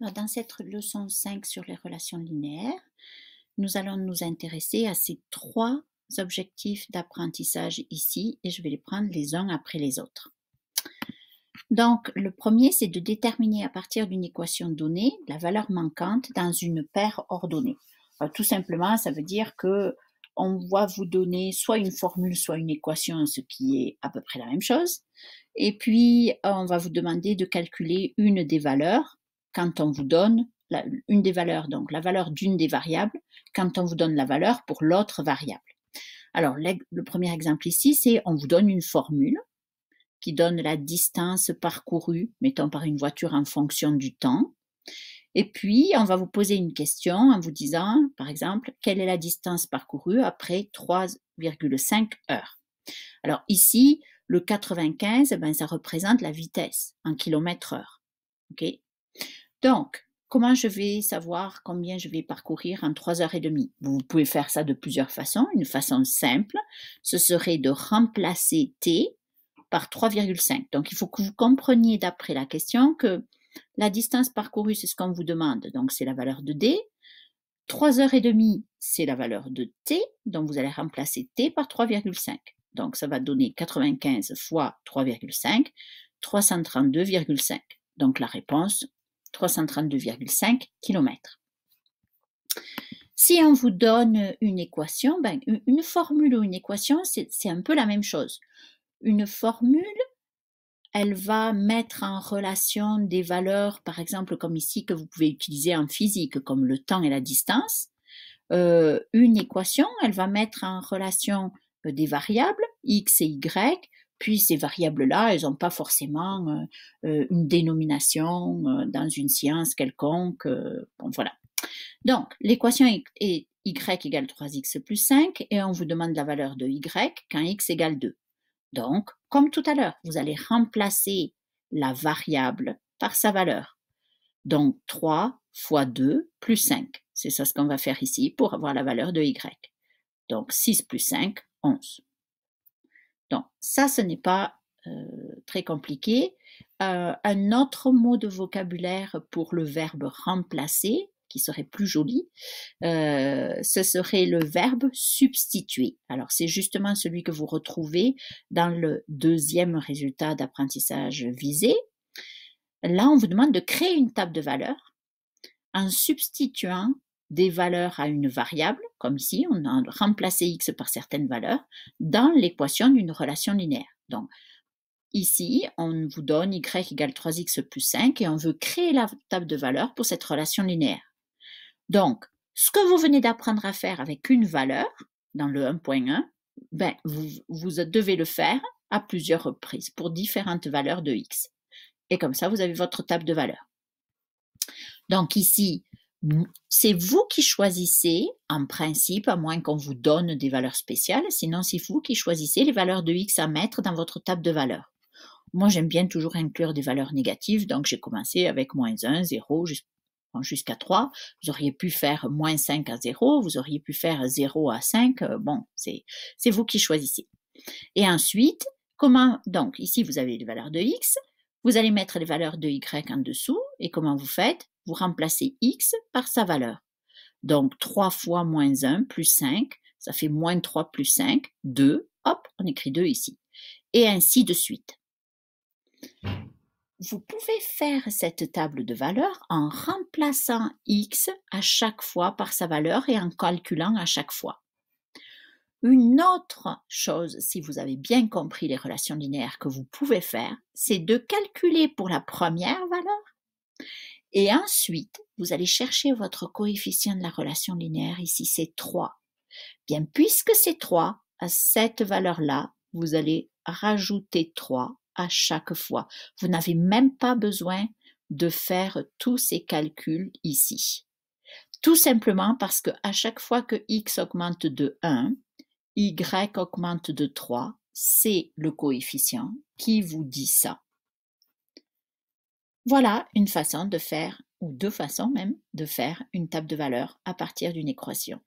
Alors, dans cette leçon 5 sur les relations linéaires, nous allons nous intéresser à ces trois objectifs d'apprentissage ici et je vais les prendre les uns après les autres. Donc, le premier, c'est de déterminer à partir d'une équation donnée la valeur manquante dans une paire ordonnée. Alors, tout simplement, ça veut dire que on va vous donner soit une formule, soit une équation, ce qui est à peu près la même chose. Et puis, on va vous demander de calculer une des valeurs quand on vous donne une des valeurs, donc la valeur d'une des variables, quand on vous donne la valeur pour l'autre variable. Alors, le premier exemple ici, c'est on vous donne une formule qui donne la distance parcourue, mettons par une voiture en fonction du temps. Et puis, on va vous poser une question en vous disant, par exemple, quelle est la distance parcourue après 3,5 heures. Alors ici, le 95, ça représente la vitesse en kilomètres heure. Okay. Donc, comment je vais savoir combien je vais parcourir en 3h30? Vous pouvez faire ça de plusieurs façons. Une façon simple, ce serait de remplacer t par 3,5. Donc, il faut que vous compreniez d'après la question que la distance parcourue, c'est ce qu'on vous demande. Donc, c'est la valeur de d. 3h30, c'est la valeur de t. Donc, vous allez remplacer t par 3,5. Donc, ça va donner 95 fois 3,5, 332,5. Donc, la réponse, 332,5 km. Si on vous donne une équation, une formule ou une équation, c'est un peu la même chose. Une formule, elle va mettre en relation des valeurs, par exemple comme ici, que vous pouvez utiliser en physique, comme le temps et la distance. Une équation, elle va mettre en relation des variables, x et y, puis ces variables-là, elles n'ont pas forcément une dénomination dans une science quelconque. Bon, voilà. Donc, l'équation est y égale 3x plus 5 et on vous demande la valeur de y quand x égale 2. Donc, comme tout à l'heure, vous allez remplacer la variable par sa valeur. Donc, 3 fois 2 plus 5. C'est ça ce qu'on va faire ici pour avoir la valeur de y. Donc, 6 plus 5, 11. Donc, ça, ce n'est pas très compliqué. Un autre mot de vocabulaire pour le verbe remplacer, qui serait plus joli, ce serait le verbe substituer. Alors, c'est justement celui que vous retrouvez dans le deuxième résultat d'apprentissage visé. Là, on vous demande de créer une table de valeurs en substituant des valeurs à une variable, comme ici, on a remplacé x par certaines valeurs, dans l'équation d'une relation linéaire. Donc, ici, on vous donne y égale 3x plus 5 et on veut créer la table de valeurs pour cette relation linéaire. Donc, ce que vous venez d'apprendre à faire avec une valeur, dans le 1.1, vous devez le faire à plusieurs reprises pour différentes valeurs de x. Et comme ça, vous avez votre table de valeurs. Donc ici, c'est vous qui choisissez, en principe, à moins qu'on vous donne des valeurs spéciales, sinon c'est vous qui choisissez les valeurs de x à mettre dans votre table de valeurs. Moi, j'aime bien toujours inclure des valeurs négatives, donc j'ai commencé avec moins 1, 0, jusqu'à 3. Vous auriez pu faire moins 5 à 0, vous auriez pu faire 0 à 5, bon, c'est vous qui choisissez. Et ensuite, donc ici vous avez les valeurs de x, vous allez mettre les valeurs de y en dessous, et comment vous faites? Vous remplacez x par sa valeur. Donc 3 fois moins 1 plus 5, ça fait moins 3 plus 5, 2, hop, on écrit 2 ici. Et ainsi de suite. Vous pouvez faire cette table de valeurs en remplaçant x à chaque fois par sa valeur et en calculant à chaque fois. Une autre chose, si vous avez bien compris les relations linéaires que vous pouvez faire, c'est de calculer pour la première valeur et ensuite, vous allez chercher votre coefficient de la relation linéaire, ici c'est 3. Bien, puisque c'est 3, à cette valeur-là, vous allez rajouter 3 à chaque fois. Vous n'avez même pas besoin de faire tous ces calculs ici. Tout simplement parce qu'à chaque fois que x augmente de 1, y augmente de 3, c'est le coefficient qui vous dit ça. Voilà une façon de faire, ou deux façons même, de faire une table de valeurs à partir d'une équation.